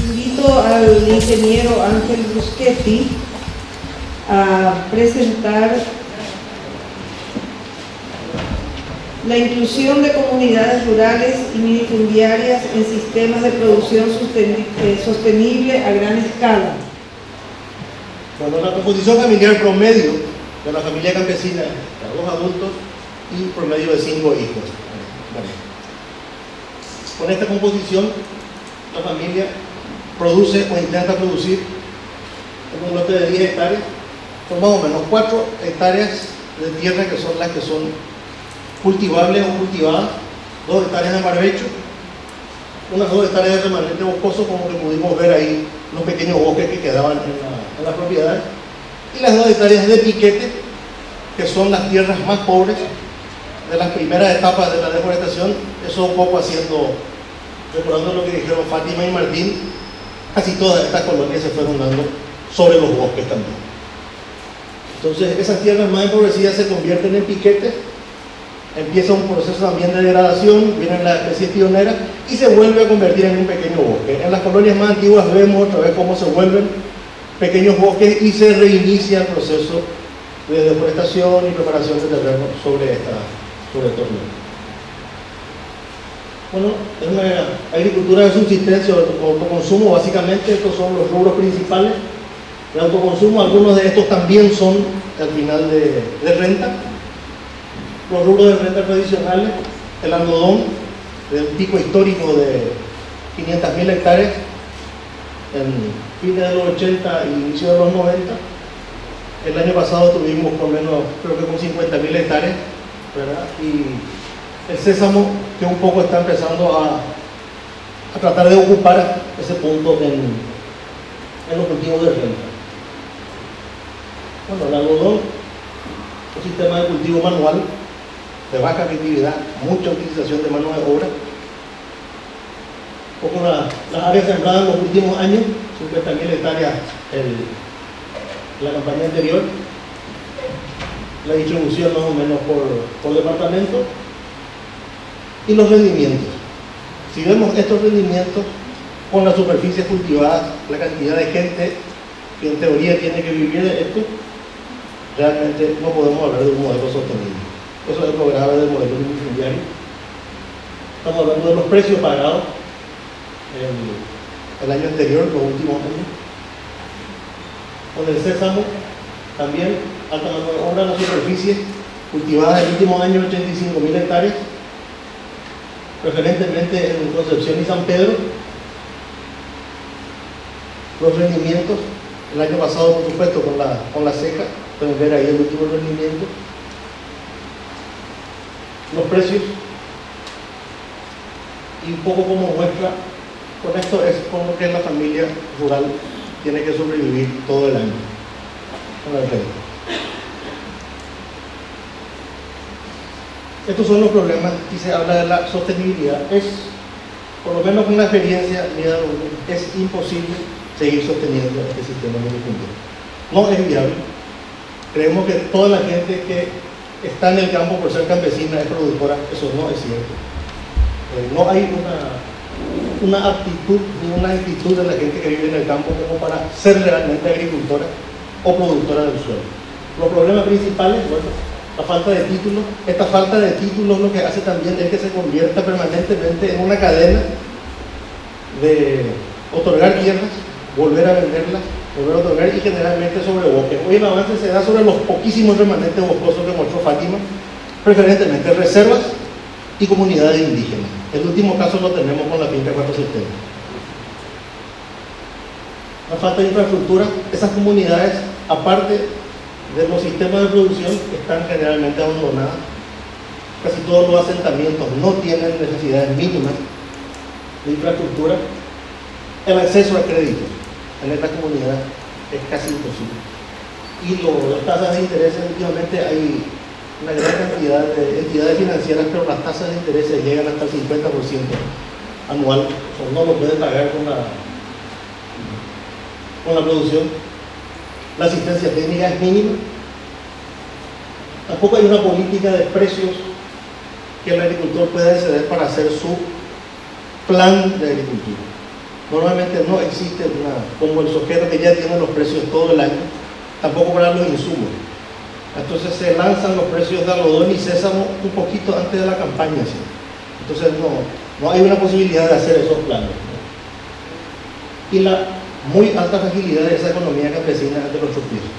Invito al ingeniero Ángel Bruschetti a presentar la inclusión de comunidades rurales y minifundiarias en sistemas de producción sostenible a gran escala. Bueno, la composición familiar promedio de la familia campesina de 2 adultos y promedio de 5 hijos. Bueno, con esta composición, la familia produce o intenta producir en un lote de 10 hectáreas, son más o menos 4 hectáreas de tierra que son las que son cultivables o cultivadas, 2 hectáreas de barbecho, unas 2 hectáreas de remanente boscoso, como que pudimos ver ahí, los pequeños bosques que quedaban en las propiedades, y las 2 hectáreas de piquete, que son las tierras más pobres de las primeras etapas de la deforestación. Eso un poco haciendo, recordando lo que dijeron Fátima y Martín, casi todas estas colonias se fueron dando sobre los bosques también. Entonces esas tierras más empobrecidas se convierten en piquetes, empieza un proceso también de degradación, viene la especie pionera y se vuelve a convertir en un pequeño bosque. En las colonias más antiguas vemos otra vez cómo se vuelven pequeños bosques y se reinicia el proceso de deforestación y preparación de terreno sobre estos lugares. Bueno, es una agricultura de subsistencia o autoconsumo, básicamente. Estos son los rubros principales de autoconsumo. Algunos de estos también son al final de renta. Los rubros de renta tradicionales, el algodón, de un pico histórico de 500.000 hectáreas en fines de los 80 y inicio de los 90. El año pasado tuvimos por menos, creo que con 50.000 hectáreas, ¿verdad? Y el sésamo, que un poco está empezando a tratar de ocupar ese punto en los cultivos de renta. Bueno, el algodón, un sistema de cultivo manual, de baja efectividad, mucha utilización de mano de obra. Como las áreas sembradas en los últimos años, 50.000 hectáreas la campaña anterior, la distribución más o menos por departamento, y los rendimientos. Si vemos estos rendimientos con las superficies cultivadas, la cantidad de gente que en teoría tiene que vivir de esto, realmente no podemos hablar de un modelo sostenible. Eso es lo grave del modelo minifundiario. Estamos hablando de los precios pagados el año anterior, los últimos años. Con el sésamo, también alta mano de obra, la superficie cultivada el último año, 85.000 hectáreas, preferentemente en Concepción y San Pedro. Los rendimientos, el año pasado, por supuesto, con la seca, pueden ver ahí el último rendimiento. Los precios, y un poco como muestra, con esto es como que la familia rural tiene que sobrevivir todo el año con el renta. Estos son los problemas y se habla de la sostenibilidad. Es, por lo menos con la experiencia mía, es imposible seguir sosteniendo este sistema minifundiario. No es viable. Creemos que toda la gente que está en el campo por ser campesina es productora. Eso no es cierto. No hay una aptitud ni una actitud de la gente que vive en el campo como para ser realmente agricultora o productora del suelo. Los problemas principales, bueno, la falta de títulos. Esta falta de títulos lo que hace también es que se convierta permanentemente en una cadena de otorgar tierras, volver a venderlas, volver a otorgar, y generalmente sobre bosques. Hoy el avance se da sobre los poquísimos remanentes boscosos que mostró Fátima, preferentemente reservas y comunidades indígenas. El último caso lo tenemos con la finca 470. La falta de infraestructura, esas comunidades, aparte de los sistemas de producción, están generalmente abandonadas. Casi todos los asentamientos no tienen necesidades mínimas de infraestructura. El acceso a crédito en estas comunidades es casi imposible. Y las tasas de interés, últimamente hay una gran cantidad de entidades financieras, pero las tasas de interés llegan hasta el 50% anual. O sea, no lo pueden pagar con la producción. La asistencia técnica es mínima. Tampoco hay una política de precios que el agricultor pueda acceder para hacer su plan de agricultura. Normalmente no existe como el sujeto que ya tiene los precios todo el año, tampoco para los insumos. Entonces se lanzan los precios de algodón y sésamo un poquito antes de la campaña, ¿sí? Entonces no hay una posibilidad de hacer esos planes, ¿no? Y la muy alta fragilidad de esa economía campesina es de los tropiezos.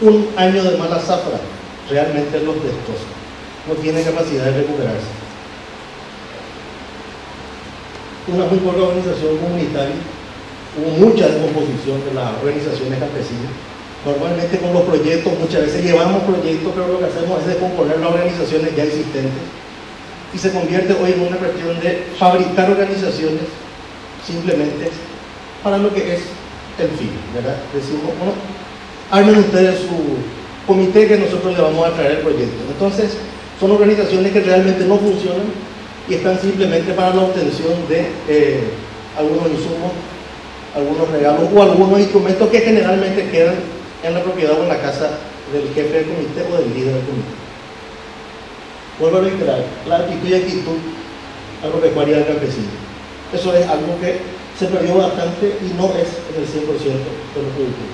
Un año de mala zafra realmente los destroza, no tiene capacidad de recuperarse. Una muy poca organización comunitaria, hubo mucha descomposición de las organizaciones campesinas. Normalmente con los proyectos, muchas veces llevamos proyectos, pero lo que hacemos es descomponer las organizaciones ya existentes y se convierte hoy en una cuestión de fabricar organizaciones simplemente para lo que es el fin, ¿verdad? Decimos, bueno, armen ustedes su comité que nosotros le vamos a traer el proyecto. Entonces, son organizaciones que realmente no funcionan y están simplemente para la obtención de algunos insumos, algunos regalos o algunos instrumentos que generalmente quedan en la propiedad o en la casa del jefe del comité o del líder del comité. Vuelvo a reiterar, la actitud y actitud agropecuaria del campesino. Eso es algo que se perdió bastante y no es en el 100% de los productos.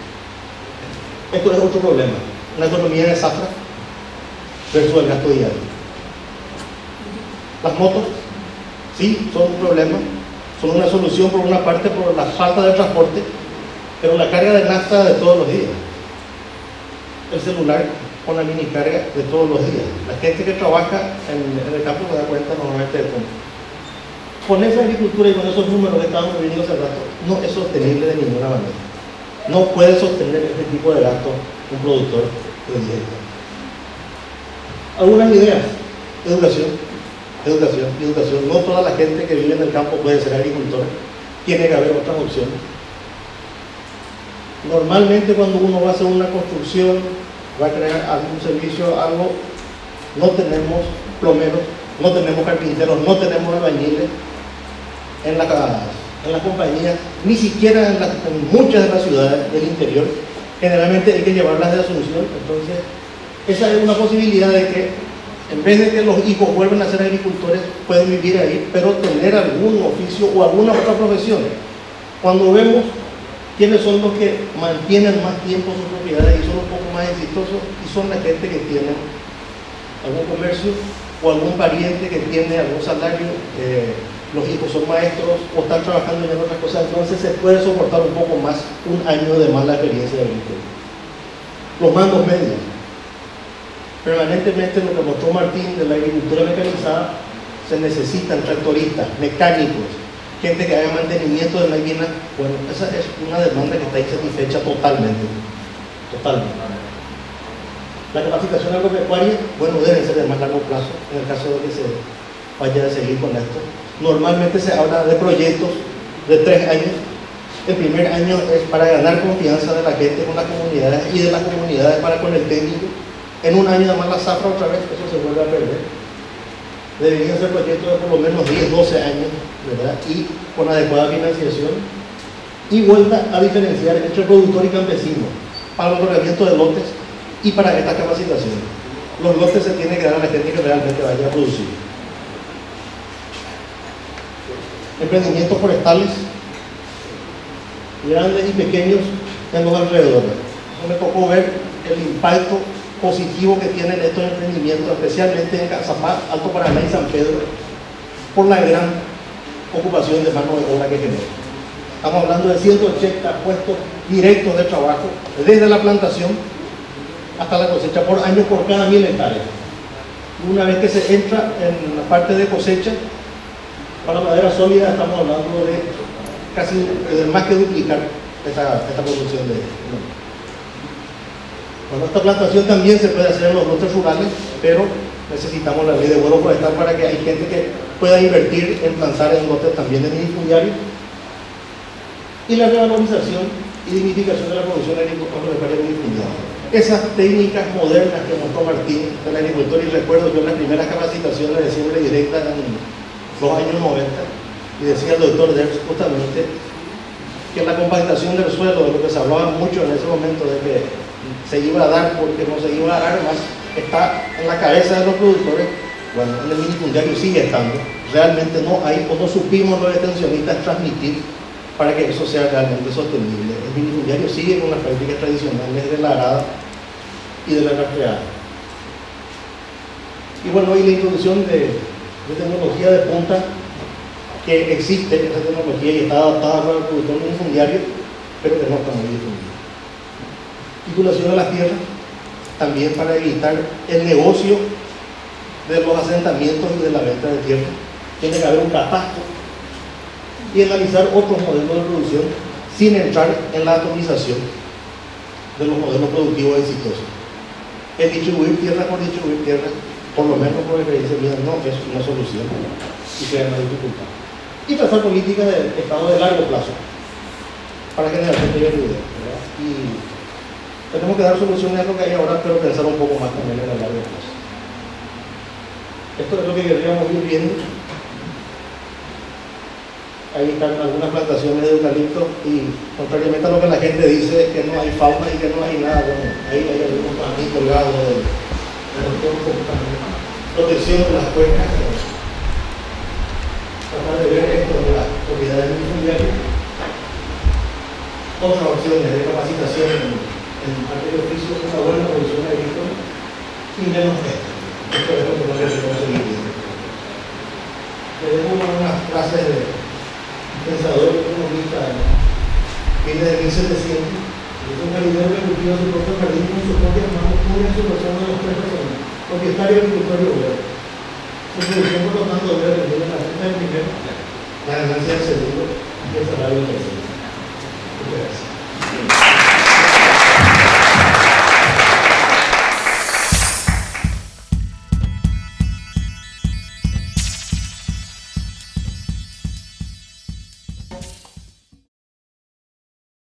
Esto es otro problema, una economía de zafra versus el gasto diario. Las motos, sí, son un problema, son una solución por una parte por la falta de transporte, pero la carga de nafta de todos los días. El celular con la mini carga de todos los días. La gente que trabaja en el campo se da cuenta normalmente de cómo. Con esa agricultura y con esos números que estábamos viendo hace rato, no es sostenible de ninguna manera. No puede sostener este tipo de gasto un productor de 10 hectáreas. Algunas ideas. Educación. No toda la gente que vive en el campo puede ser agricultora. Tiene que haber otras opciones. Normalmente cuando uno va a hacer una construcción, va a crear algún servicio, algo, no tenemos plomeros, no tenemos carpinteros, no tenemos albañiles en las compañías, ni siquiera en muchas de las ciudades del interior. Generalmente hay que llevarlas de Asunción. Entonces esa es una posibilidad de que en vez de que los hijos vuelvan a ser agricultores, pueden vivir ahí, pero tener algún oficio o alguna otra profesión. Cuando vemos quiénes son los que mantienen más tiempo sus propiedades y son un poco más exitosos, y son la gente que tiene algún comercio o algún pariente que tiene algún salario, los hijos son maestros o están trabajando en otras cosas, entonces se puede soportar un poco más un año de mala experiencia de agricultura. Los mandos medios. Permanentemente lo que mostró Martín de la agricultura mecanizada, se necesitan tractoristas, mecánicos, gente que haga mantenimiento de máquinas. Bueno, esa es una demanda que está insatisfecha totalmente. La capacitación agropecuaria, bueno, debe ser de más largo plazo, en el caso de que se vaya a seguir con esto. Normalmente se habla de proyectos de 3 años. El primer año es para ganar confianza de la gente con las comunidades y de las comunidades para con el técnico. En un año de más la zafra otra vez, eso se vuelve a perder. Deberían ser proyectos de por lo menos 10, 12 años, ¿verdad? Y con adecuada financiación. Y vuelta a diferenciar entre productor y campesino para el otorgamiento de lotes y para esta capacitación. Los lotes se tienen que dar a la gente que realmente vaya a producir. Emprendimientos forestales, grandes y pequeños en los alrededores. Me tocó ver el impacto positivo que tienen estos emprendimientos, especialmente en Cazapá, Alto Paraná y San Pedro, por la gran ocupación de mano de obra que genera. Estamos hablando de 180 puestos directos de trabajo, desde la plantación hasta la cosecha por año por cada 1000 hectáreas. Y una vez que se entra en la parte de cosecha, para madera sólida estamos hablando de casi más que duplicar esta producción de. Bueno, esta plantación también se puede hacer en los lotes rurales, pero necesitamos la ley de vuelo forestal para que hay gente que pueda invertir en plantar en lotes también de minifundiarios. Y la revalorización y dignificación de la producción agropecuaria minifundiaria. Esas técnicas modernas que mostró Martín del agricultor, y recuerdo yo las primeras capacitaciones de siembra directa en los años 90, y decía el doctor Ders justamente que la compactación del suelo, de lo que se hablaba mucho en ese momento de que se iba a dar porque no se iba a dar más, está en la cabeza de los productores. Bueno, en el minifundiario sigue estando. Realmente no hay, o no supimos los extensionistas transmitir para que eso sea realmente sostenible. El minifundiario sigue con las prácticas tradicionales de la arada y de la rastreada. Y bueno, hoy la introducción de tecnología de punta, que existe esa tecnología y está adaptada para el productor minifundiario, pero que no está muy difundida. Titulación de las tierras, también para evitar el negocio de los asentamientos y de la venta de tierra. Tiene que haber un catastro y analizar otros modelos de producción sin entrar en la atomización de los modelos productivos exitosos. El distribuir tierra por distribuir tierra, por lo menos por experiencia mía, no es una solución y crea una dificultad. Y trazar políticas de estado de largo plazo para generación de liquidez, ¿verdad? Y tenemos que dar soluciones a lo que hay ahora, pero pensar un poco más también en el largo plazo. Esto es lo que queríamos ir viendo. Ahí están algunas plantaciones de eucalipto y, contrariamente a lo que la gente dice, que no hay fauna y que no hay nada, bueno, ahí hay algunos panís colgados de los tiempos también. Protección de las cuencas. Tratar de ver esto de las propiedades minifundiarias. Otras opciones de capacitación en materia de oficio, una buena producción agrícola y menos esto. Esto es lo que no queremos seguir viendo. Tenemos unas frases de pensador economista viene de 1700. Es un jardinero que cultiva su propio jardín con sus propias manos, cubre su persona de las tres personas, propietario, agricultor y obrero. Su producción, por lo tanto, debe rendir la renta del primero, la ganancia del segundo y el salario del tercero. Muchas gracias.